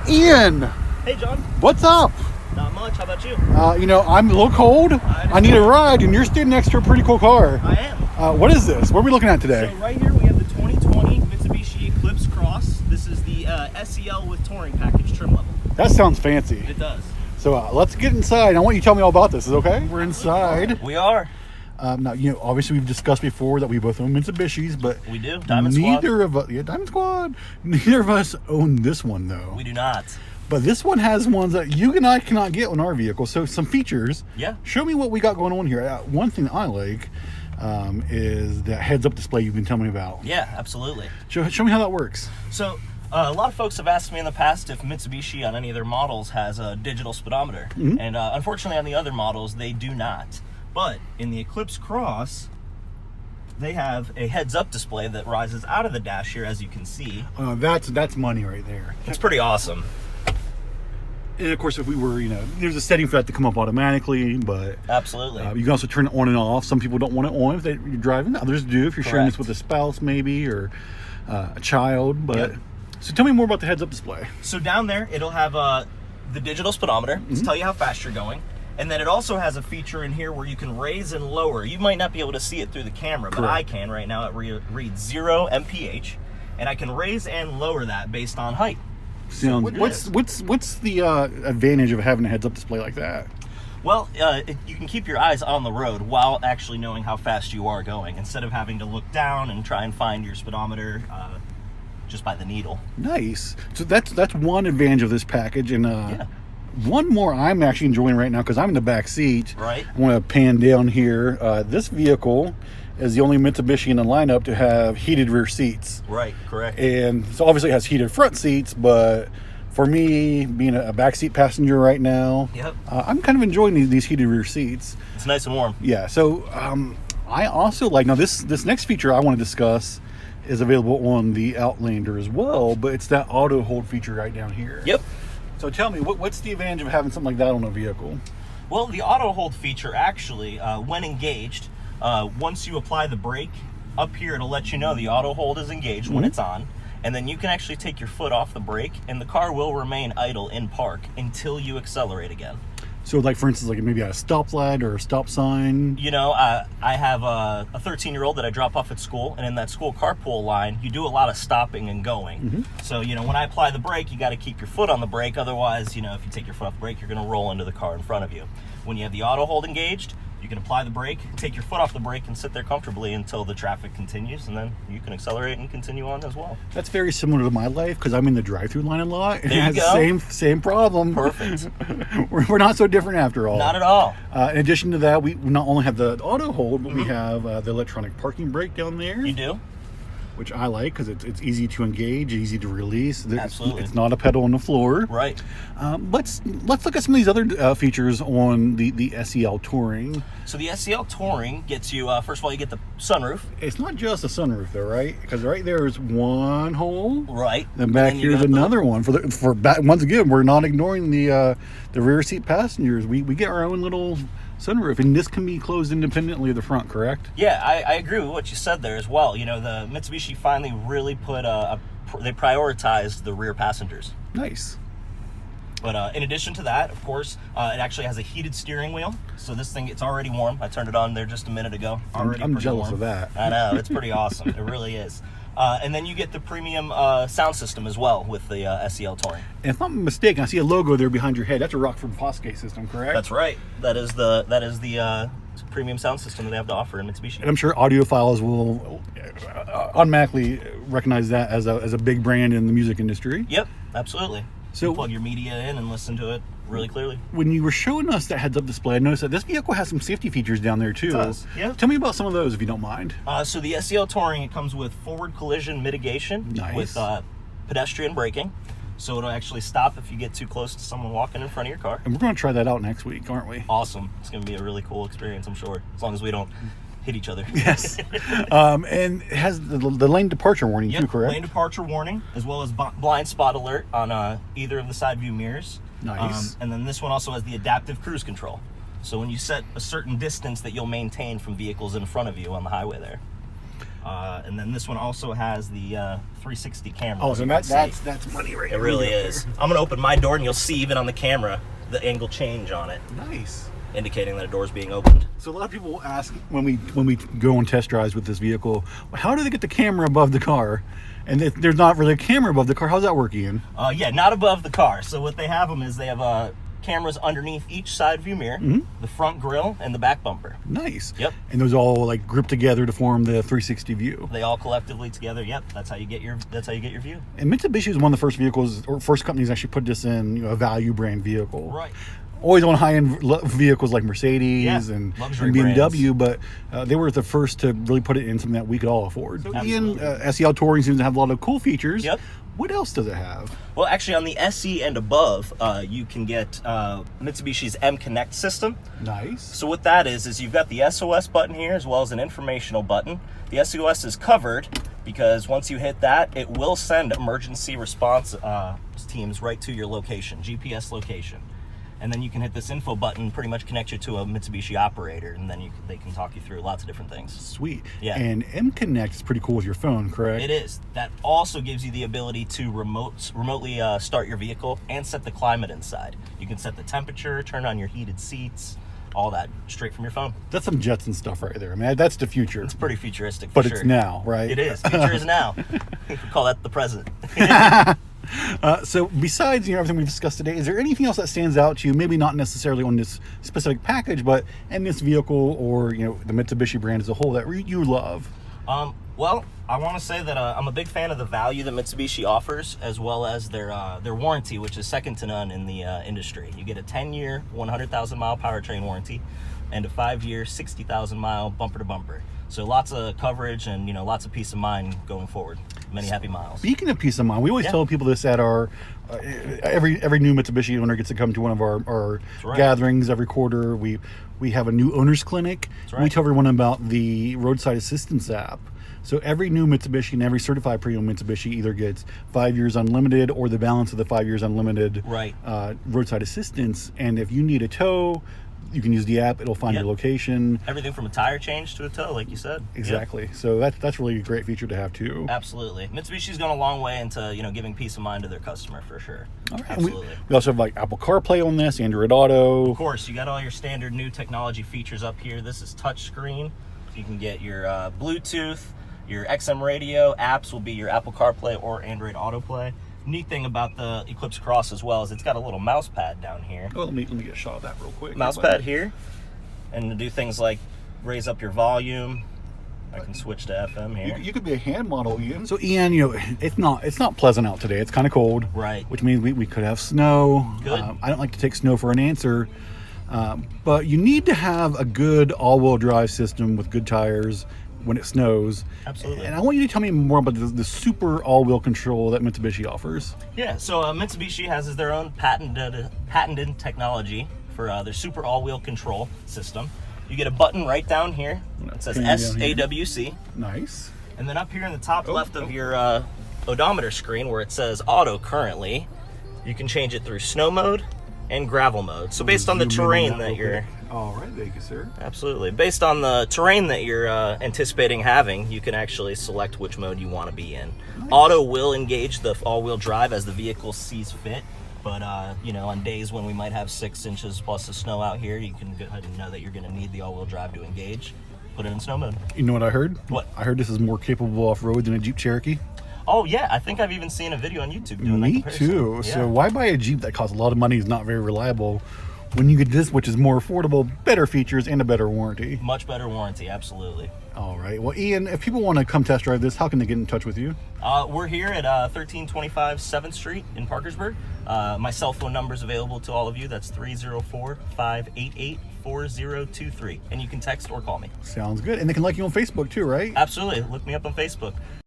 Ian, Hey, John. what's up? Not much. How about you? I'm a little cold. I need a ride, and you're standing next to a pretty cool car. I am. What is this? What are we looking at today? So right here we have the 2020 Mitsubishi Eclipse Cross. This is the SEL with touring package trim level. That sounds fancy. It does. So let's get inside. I want you to tell me all about this. Is it okay? We're inside. We are. Now, obviously we've discussed before that we both own Mitsubishis, but We do. Diamond neither Squad. of us, Diamond Squad. Neither of us own this one though. We do not. But this one has ones that you and I cannot get on our vehicle. So some features. Yeah. Show me what we got going on here. One thing I like is the heads-up display you've been telling me about. Yeah, absolutely. Show me how that works. So a lot of folks have asked me in the past if Mitsubishi on any of their models has a digital speedometer. Mm-hmm. And unfortunately on the other models, they do not. But in the Eclipse Cross, they have a heads-up display that rises out of the dash here, as you can see. That's money right there. It's pretty awesome. And of course, if we were, there's a setting for that to come up automatically, but Absolutely. you can also turn it on and off. Some people don't want it on if you're driving. Others do if you're sharing this Correct. with a spouse maybe or a child. But Yep. So tell me more about the heads-up display. So down there, it'll have the digital speedometer to tell you how fast you're going. And then it also has a feature in here where you can raise and lower. You might not be able to see it through the camera, but Correct. I can right now. It reads 0 mph, and I can raise and lower that based on height. Sounds. What's the advantage of having a heads-up display like that? Well, you can keep your eyes on the road while actually knowing how fast you are going, instead of having to look down and try and find your speedometer just by the needle. Nice. So that's one advantage of this package, and Yeah. one more I'm actually enjoying right now because I'm in the back seat. Right. I want to pan down here. This vehicle is the only Mitsubishi in the lineup to have heated rear seats. Right, correct. And so obviously it has heated front seats, but for me, being a backseat passenger right now, Yep. I'm kind of enjoying these heated rear seats. It's nice and warm. Yeah, so I also like, now this next feature I want to discuss is available on the Outlander as well, but it's that auto hold feature right down here. Yep. So tell me, what's the advantage of having something like that on a vehicle? Well, the auto hold feature actually, when engaged, once you apply the brake, up here it'll let you know the auto hold is engaged when it's on, and then you can actually take your foot off the brake and the car will remain idle in park until you accelerate again. So like, for instance, like maybe at a stoplight or a stop sign. I have a 13-year-old that I drop off at school, and in that school carpool line, you do a lot of stopping and going. So, when I apply the brake, you got to keep your foot on the brake. Otherwise, if you take your foot off the brake, you're going to roll into the car in front of you. When you have the auto hold engaged, you can apply the brake, take your foot off the brake, and sit there comfortably until the traffic continues, and then you can accelerate and continue on as well. That's very similar to my life because I'm in the drive-through line a lot. And There you it has go. Same problem. Perfect. We're not so different after all. Not at all. In addition to that, we not only have the auto hold, but we have the electronic parking brake down there. You do? Which I like because it's easy to engage, easy to release. Absolutely. It's not a pedal on the floor. Right. Let's look at some of these other features on the SEL Touring. So the SEL Touring gets you, first of all, you get the sunroof. It's not just a sunroof though, right? Because right there is one hole. Right. Then back And you here's got the- another one once again, we're not ignoring the rear seat passengers. We get our own little sunroof, and this can be closed independently of the front, correct? Yeah, I agree with what you said there as well. The Mitsubishi finally really put they prioritized the rear passengers. Nice. But in addition to that, of course, it actually has a heated steering wheel. So this thing, it's already warm. I turned it on there just a minute ago. I'm Pretty jealous warm. of that. I know, it's pretty awesome. It really is. And then you get the premium sound system as well with the SEL Touring. And if I'm mistaken, I see a logo there behind your head. That's a Rockford Fosgate system, correct? That's right. That is the premium sound system that they have to offer in Mitsubishi. And I'm sure audiophiles will automatically recognize that as a big brand in the music industry. Yep, absolutely. So- you plug your media in and listen to it really clearly. When you were showing us that heads-up display, I noticed that this vehicle has some safety features down there too. It does, yeah. Tell me about some of those if you don't mind. So the SEL Touring, it comes with forward collision mitigation Nice. with pedestrian braking. So it'll actually stop if you get too close to someone walking in front of your car. And we're going to try that out next week, aren't we? Awesome. It's going to be a really cool experience, I'm sure, as long as we don't hit each other. Yes. And it has the lane departure warning too, Yep, correct? lane departure warning, as well as blind spot alert on either of the side view mirrors. Nice. And then this one also has the adaptive cruise control. So when you set a certain distance that you'll maintain from vehicles in front of you on the highway there. And then this one also has the 360 camera. Oh, so that's money right It really is. I'm gonna open my door and you'll see even on the camera the angle change on it, Nice. indicating that a door's being opened. So a lot of people ask when we go on test drives with this vehicle, how do they get the camera above the car? And there's not really a camera above the car. How's that work, Ian? Yeah, not above the car. So what they have them is they have cameras underneath each side view mirror, the front grille, and the back bumper. Nice. Yep. And those all like grip together to form the 360 view. They all collectively together. Yep. That's how you get your view. And Mitsubishi is one of the first vehicles, or first companies actually put this in, a value brand vehicle. Right. Always on high-end vehicles like Mercedes and luxury BMW, but they were the first to really put it in something that we could all afford. So Ian, SEL Touring seems to have a lot of cool features. Yep. What else does it have? Well, actually, on the SE and above, you can get Mitsubishi's M Connect system. Nice. So what that is you've got the SOS button here as well as an informational button. The SOS is covered because once you hit that, it will send emergency response teams right to your location, GPS location. And then you can hit this info button, pretty much connect you to a Mitsubishi operator, and then they can talk you through lots of different things. Sweet. Yeah. And M Connect is pretty cool with your phone, correct? It is. That also gives you the ability to remotely start your vehicle and set the climate inside. You can set the temperature, turn on your heated seats, all that straight from your phone. That's some Jetson stuff right there. I mean, that's the future. It's pretty futuristic, for but sure. It's now, right? It is. Future is now. We call that the present. So besides everything we've discussed today, is there anything else that stands out to you? Maybe not necessarily on this specific package, but in this vehicle or the Mitsubishi brand as a whole that you love? Well, I want to say that I'm a big fan of the value that Mitsubishi offers, as well as their warranty, which is second to none in the industry. You get a 10-year, 100,000-mile powertrain warranty, and a 5-year, 60,000-mile bumper-to-bumper. So lots of coverage and lots of peace of mind going forward. Many happy miles. Speaking of peace of mind, we always tell people this at our every new Mitsubishi owner gets to come to one of our gatherings every quarter. We have a new owners clinic. That's right. We tell everyone about the roadside assistance app. So every new Mitsubishi and every certified pre-owned Mitsubishi either gets 5 years unlimited or the balance of the 5 years unlimited roadside assistance. And if you need a tow, you can use the app. It'll find your location. Everything from a tire change to a tow, like you said. Exactly. Yep. So that's really a great feature to have too. Absolutely. Mitsubishi's gone a long way into giving peace of mind to their customer, for sure. All right. Absolutely. We also have like Apple CarPlay on this, Android Auto. Of course, you got all your standard new technology features up here. This is touchscreen. You can get your Bluetooth, your XM radio. Apps will be your Apple CarPlay or Android Autoplay. Neat thing about the Eclipse Cross as well is it's got a little mouse pad down here. Oh, let me get a shot of that real quick. Mouse pad here, and to do things like raise up your volume. I can switch to FM here. You could be a hand model, Ian. So Ian, it's not pleasant out today. It's kind of cold, right? Which means we could have snow. Good. I don't like to take snow for an answer, but you need to have a good all-wheel drive system with good tires when it snows. Absolutely. And I want you to tell me more about the super all-wheel control that Mitsubishi offers. Yeah, so Mitsubishi has their own patented technology for their super all-wheel control system. You get a button right down here. It says SAWC. Nice. And then up here in the top left of your odometer screen where it says auto currently, you can change it through snow mode and gravel mode. So based on the terrain that you're... All right, thank you, sir. Absolutely. Based on the terrain that you're anticipating having, you can actually select which mode you want to be in. Nice. Auto will engage the all-wheel drive as the vehicle sees fit, but on days when we might have 6 inches plus of snow out here, you can go ahead and know that you're going to need the all-wheel drive to engage. Put it in snow mode. You know what I heard? What? I heard this is more capable off-road than a Jeep Cherokee. Oh yeah, I think I've even seen a video on YouTube doing that comparison. Me too. Yeah. So why buy a Jeep that costs a lot of money, is not very reliable, when you get this, which is more affordable, better features, and a better warranty? Much better warranty, absolutely. All right. Well, Ian, if people want to come test drive this, how can they get in touch with you? We're here at 1325 7th Street in Parkersburg. My cell phone number is available to all of you. That's 304-588-4023. And you can text or call me. Sounds good. And they can like you on Facebook too, right? Absolutely. Look me up on Facebook.